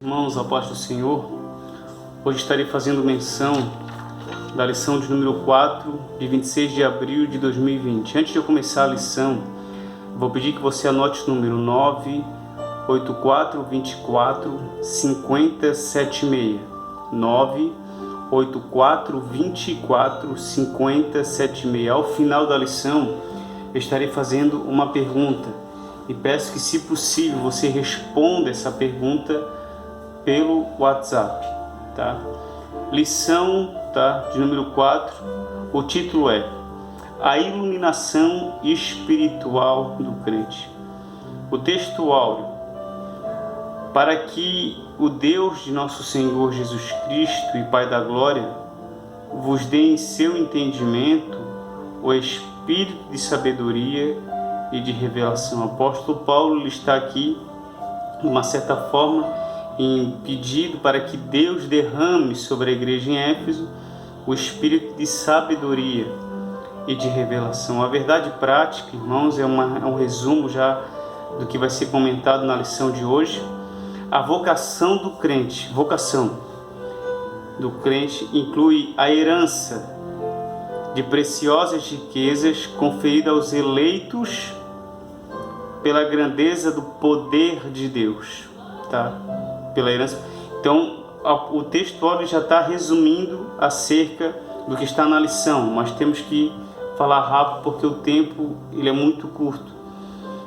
Irmãos, a paz do Senhor, hoje estarei fazendo menção da lição de número 4, de 26 de abril de 2020. Antes de eu começar a lição, vou pedir que você anote o número 984245076. 984245076. Ao final da lição, eu estarei fazendo uma pergunta e peço que, se possível, você responda essa pergunta pelo WhatsApp, tá? Lição, tá, de número 4, o título é A Iluminação Espiritual do Crente. O texto áureo: para que o Deus de nosso Senhor Jesus Cristo e Pai da Glória vos dê em seu entendimento o espírito de sabedoria e de revelação. O apóstolo Paulo está aqui, de uma certa forma, em pedido para que Deus derrame sobre a igreja em Éfeso o espírito de sabedoria e de revelação. A verdade prática, irmãos, é um resumo já do que vai ser comentado na lição de hoje. A vocação do crente, inclui a herança de preciosas riquezas conferida aos eleitos pela grandeza do poder de Deus, tá? Pela herança. Então, o texto já está resumindo acerca do que está na lição, mas temos que falar rápido porque o tempo ele é muito curto.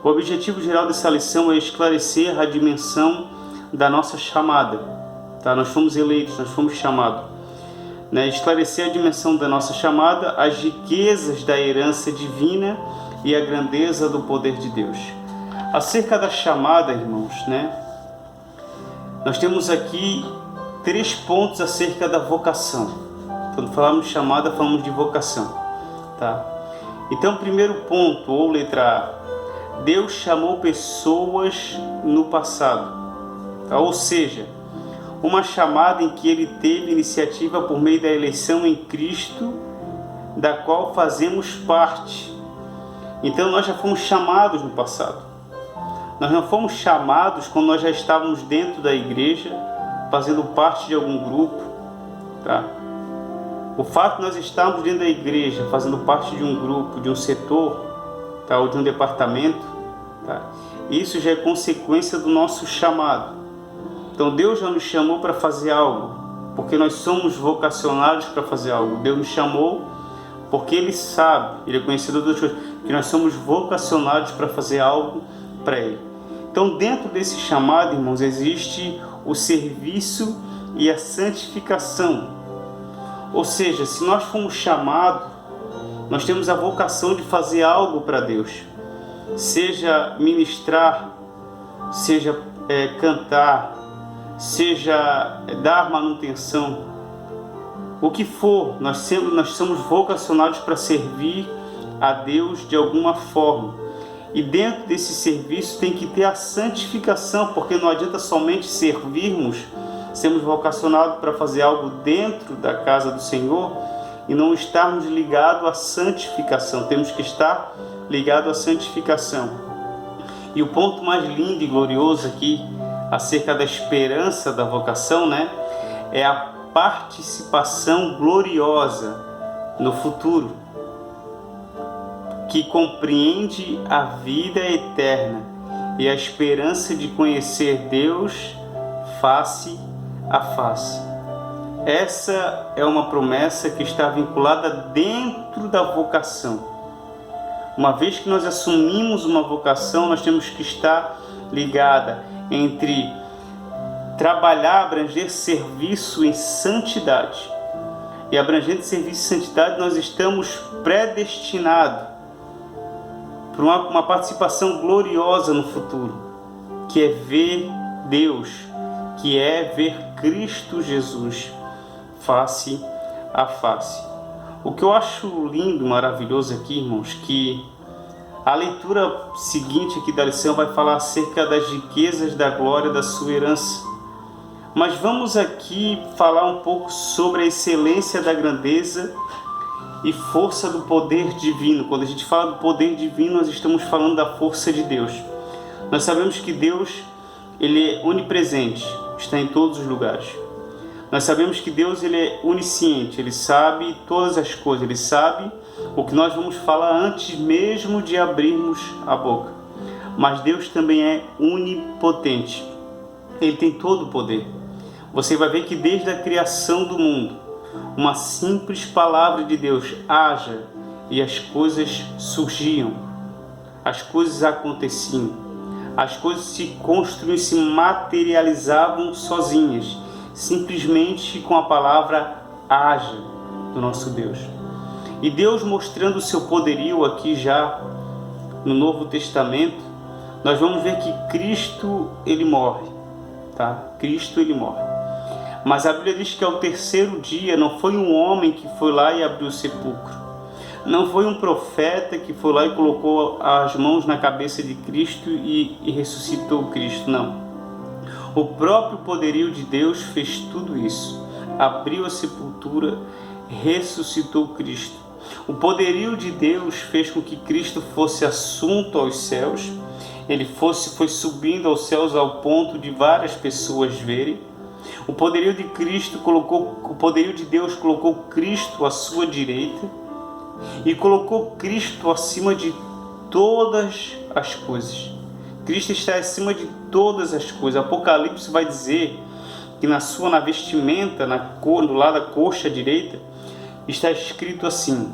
O objetivo geral dessa lição é esclarecer a dimensão da nossa chamada, tá? Nós fomos eleitos, nós fomos chamados, né? Esclarecer a dimensão da nossa chamada, as riquezas da herança divina e a grandeza do poder de Deus. Acerca da chamada, irmãos, né? Nós temos aqui 3 pontos acerca da vocação. Quando falamos de chamada, falamos de vocação, tá? Então, primeiro ponto, ou letra A: Deus chamou pessoas no passado, tá? Ou seja, uma chamada em que Ele teve iniciativa por meio da eleição em Cristo, da qual fazemos parte. Então, nós já fomos chamados no passado. Nós não fomos chamados quando nós já estávamos dentro da igreja, fazendo parte de algum grupo, tá? O fato de nós estarmos dentro da igreja, fazendo parte de um grupo, de um setor, tá? Ou de um departamento, tá? Isso já é consequência do nosso chamado. Então Deus já nos chamou para fazer algo, porque nós somos vocacionados para fazer algo. Deus nos chamou porque Ele sabe, Ele é conhecedor das coisas, que nós somos vocacionados para fazer algo para Ele. Então, dentro desse chamado, irmãos, existe o serviço e a santificação. Ou seja, se nós fomos chamados, nós temos a vocação de fazer algo para Deus. Seja ministrar, seja cantar, seja dar manutenção. O que for, nós somos vocacionados para servir a Deus de alguma forma. E dentro desse serviço tem que ter a santificação, porque não adianta somente sermos vocacionados para fazer algo dentro da casa do Senhor e não estarmos ligados à santificação. Temos que estar ligados à santificação. E o ponto mais lindo e glorioso aqui, acerca da esperança da vocação, né, é a participação gloriosa no futuro, que compreende a vida eterna e a esperança de conhecer Deus face a face. Essa é uma promessa que está vinculada dentro da vocação. Uma vez que nós assumimos uma vocação, nós temos que estar ligada entre trabalhar, abranger serviço em santidade. E abrangendo serviço em santidade, nós estamos predestinados para uma participação gloriosa no futuro, que é ver Deus, que é ver Cristo Jesus face a face. O que eu acho lindo, maravilhoso aqui, irmãos, que a leitura seguinte aqui da lição vai falar acerca das riquezas da glória da sua herança. Mas vamos aqui falar um pouco sobre a excelência da grandeza e força do poder divino. Quando a gente fala do poder divino, nós estamos falando da força de Deus. Nós sabemos que Deus, Ele é onipresente, está em todos os lugares. Nós sabemos que Deus ele é onisciente, Ele sabe todas as coisas, Ele sabe o que nós vamos falar antes mesmo de abrirmos a boca. Mas Deus também é onipotente, Ele tem todo o poder. Você vai ver que desde a criação do mundo, uma simples palavra de Deus, haja, e as coisas surgiam, as coisas aconteciam, as coisas se construíam, se materializavam sozinhas, simplesmente com a palavra haja do nosso Deus. E Deus mostrando o seu poderio aqui já no Novo Testamento, nós vamos ver que Cristo ele morre, tá? Cristo ele morre. Mas a Bíblia diz que ao terceiro dia não foi um homem que foi lá e abriu o sepulcro. Não foi um profeta que foi lá e colocou as mãos na cabeça de Cristo e ressuscitou Cristo, não. O próprio poderio de Deus fez tudo isso. Abriu a sepultura, ressuscitou Cristo. O poderio de Deus fez com que Cristo fosse assunto aos céus. Ele foi subindo aos céus ao ponto de várias pessoas verem. O poderio de Deus colocou Cristo à sua direita e colocou Cristo acima de todas as coisas. Cristo está acima de todas as coisas. Apocalipse vai dizer que na vestimenta, do lado da coxa direita, está escrito assim: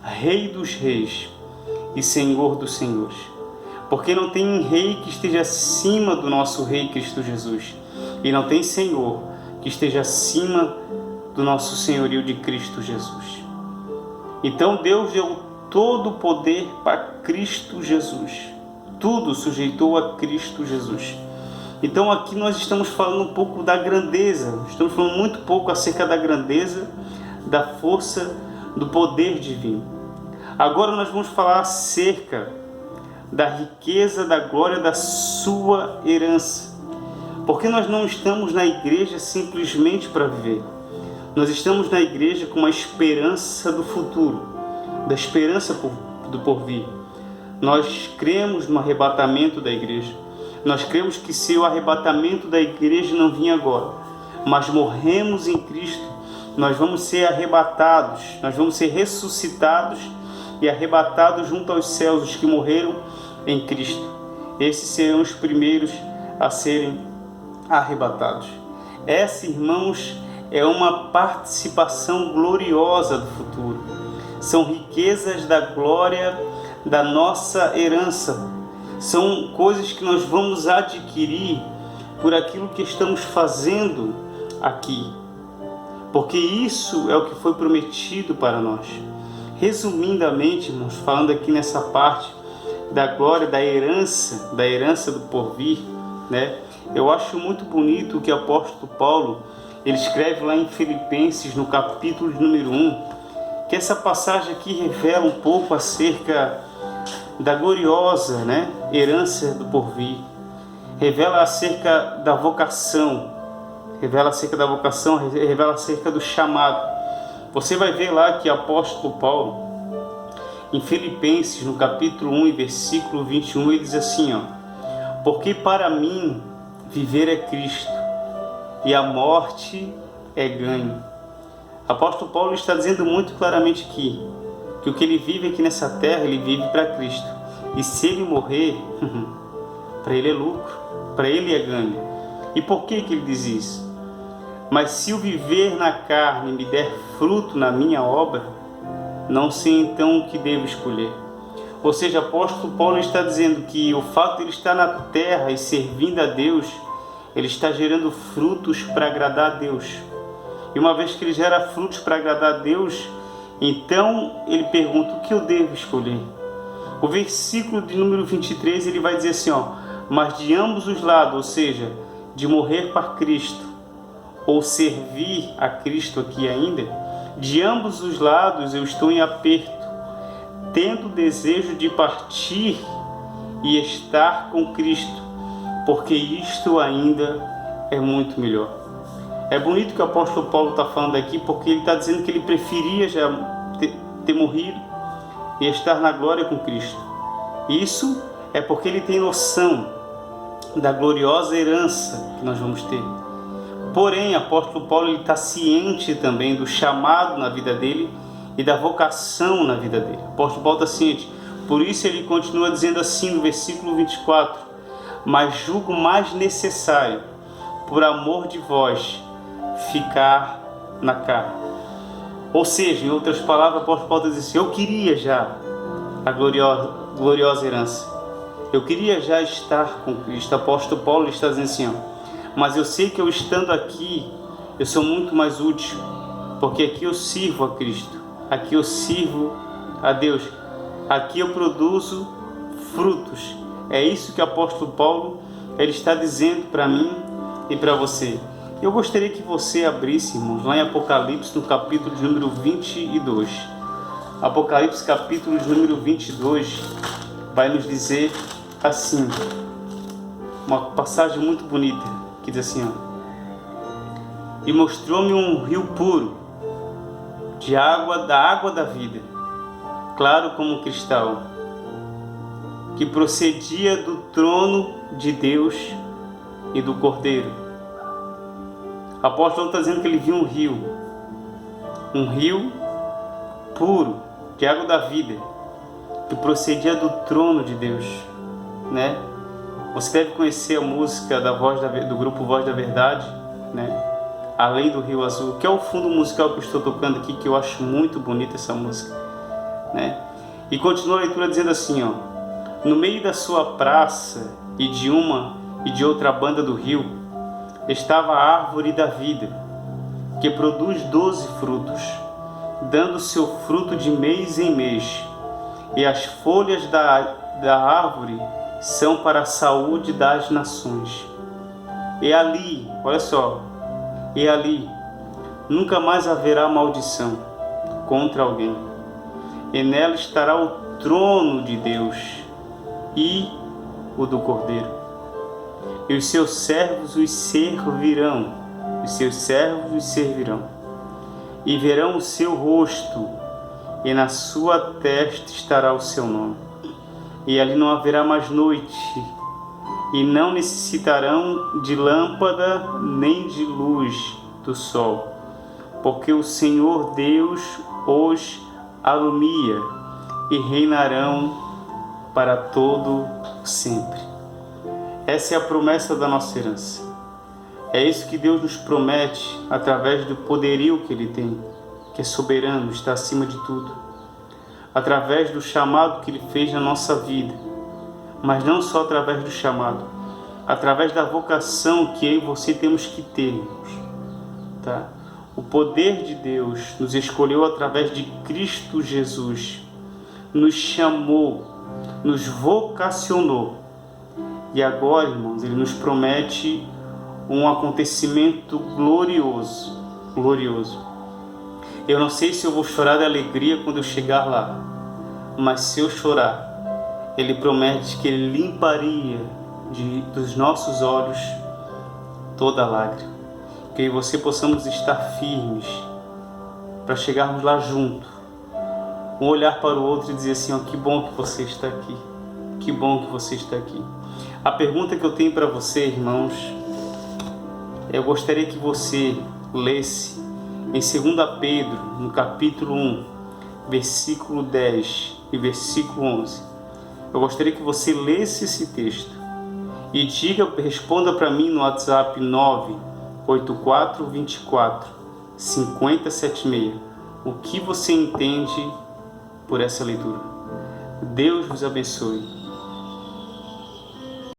Rei dos reis e Senhor dos senhores. Porque não tem rei que esteja acima do nosso Rei Cristo Jesus. E não tem Senhor que esteja acima do nosso senhorio de Cristo Jesus. Então Deus deu todo o poder para Cristo Jesus. Tudo sujeitou a Cristo Jesus. Então aqui nós estamos falando um pouco da grandeza. Estamos falando muito pouco acerca da grandeza, da força, do poder divino. Agora nós vamos falar acerca da riqueza, da glória da sua herança. Porque nós não estamos na igreja simplesmente para viver. Nós estamos na igreja com uma esperança do futuro, da esperança do porvir. Nós cremos no arrebatamento da igreja. Nós cremos que se o arrebatamento da igreja não vir agora, mas morremos em Cristo, nós vamos ser arrebatados, nós vamos ser ressuscitados e arrebatados junto aos céus, os que morreram em Cristo. Esses serão os primeiros a serem arrebatados. Essa, irmãos, é uma participação gloriosa do futuro. São riquezas da glória da nossa herança. São coisas que nós vamos adquirir por aquilo que estamos fazendo aqui. Porque isso é o que foi prometido para nós. Resumidamente, irmãos, falando aqui nessa parte da glória, da herança do porvir, né? Eu acho muito bonito o que o apóstolo Paulo ele escreve lá em Filipenses, no capítulo de número 1, que essa passagem aqui revela um pouco acerca da gloriosa, né, herança do porvir. Revela acerca da vocação, revela acerca do chamado. Você vai ver lá que o apóstolo Paulo, em Filipenses, no capítulo 1 e versículo 21, ele diz assim, porque para mim viver é Cristo e a morte é ganho. O apóstolo Paulo está dizendo muito claramente aqui que o que ele vive aqui nessa terra, ele vive para Cristo. E se ele morrer, para ele é lucro, para ele é ganho. E por que ele diz isso? Mas se o viver na carne me der fruto na minha obra, não sei então o que devo escolher. Ou seja, o apóstolo Paulo está dizendo que o fato de ele estar na terra e servindo a Deus, ele está gerando frutos para agradar a Deus. E uma vez que ele gera frutos para agradar a Deus, então ele pergunta o que eu devo escolher. O versículo de número 23 ele vai dizer assim, mas de ambos os lados, ou seja, de morrer para Cristo ou servir a Cristo aqui ainda, de ambos os lados eu estou em aperto, tendo desejo de partir e estar com Cristo, porque isto ainda é muito melhor. É bonito que o apóstolo Paulo está falando aqui, porque ele está dizendo que ele preferia já ter morrido e estar na glória com Cristo. Isso é porque ele tem noção da gloriosa herança que nós vamos ter. Porém, o apóstolo Paulo está ciente também do chamado na vida dele e da vocação na vida dele. O apóstolo Paulo está ciente. Por isso ele continua dizendo assim no versículo 24: mas julgo mais necessário, por amor de vós, ficar na carne. Ou seja, em outras palavras, o apóstolo Paulo diz assim: eu queria já a gloriosa herança. Eu queria já estar com Cristo. O apóstolo Paulo está dizendo assim, mas eu sei que eu estando aqui, eu sou muito mais útil, porque aqui eu sirvo a Cristo, aqui eu sirvo a Deus, aqui eu produzo frutos. É isso que o apóstolo Paulo ele está dizendo para mim e para você. Eu gostaria que você abrisse, irmãos, lá em Apocalipse, no capítulo de número 22. Apocalipse, capítulo de número 22, vai nos dizer assim, uma passagem muito bonita, que diz assim, e mostrou-me um rio puro, da água da vida, claro como cristal, que procedia do trono de Deus e do Cordeiro. O apóstolo está dizendo que ele viu um rio puro, de água da vida, que procedia do trono de Deus, né? Você deve conhecer a música do grupo Voz da Verdade, né? Além do Rio Azul, que é o fundo musical que eu estou tocando aqui, que eu acho muito bonita essa música, né? E continua a leitura dizendo assim, no meio da sua praça e de uma e de outra banda do rio, estava a árvore da vida, que produz 12 frutos, dando seu fruto de mês em mês, e as folhas da árvore são para a saúde das nações. E ali, olha só, e ali nunca mais haverá maldição contra alguém, e nela estará o trono de Deus e o do Cordeiro, e os seus servos os servirão, e verão o seu rosto, e na sua testa estará o seu nome. E ali não haverá mais noite, e não necessitarão de lâmpada nem de luz do sol, porque o Senhor Deus os alumia, e reinarão para todo sempre. Essa é a promessa da nossa herança. É isso que Deus nos promete através do poderio que Ele tem, que é soberano, está acima de tudo. Através do chamado que Ele fez na nossa vida, mas não só através do chamado, através da vocação que eu e você temos que ter, irmãos, tá? O poder de Deus nos escolheu através de Cristo Jesus, nos chamou, nos vocacionou, e agora, irmãos, Ele nos promete um acontecimento glorioso. Eu não sei se eu vou chorar de alegria quando eu chegar lá, mas se eu chorar, Ele promete que Ele limparia dos nossos olhos toda lágrima. Que eu e você possamos estar firmes para chegarmos lá junto, um olhar para o outro e dizer assim, que bom que você está aqui, que bom que você está aqui. A pergunta que eu tenho para você, irmãos, eu gostaria que você lesse em 2 Pedro, no capítulo 1, versículo 10 e versículo 11. Eu gostaria que você lesse esse texto e responda para mim no WhatsApp 984245076 o que você entende por essa leitura. Deus vos abençoe.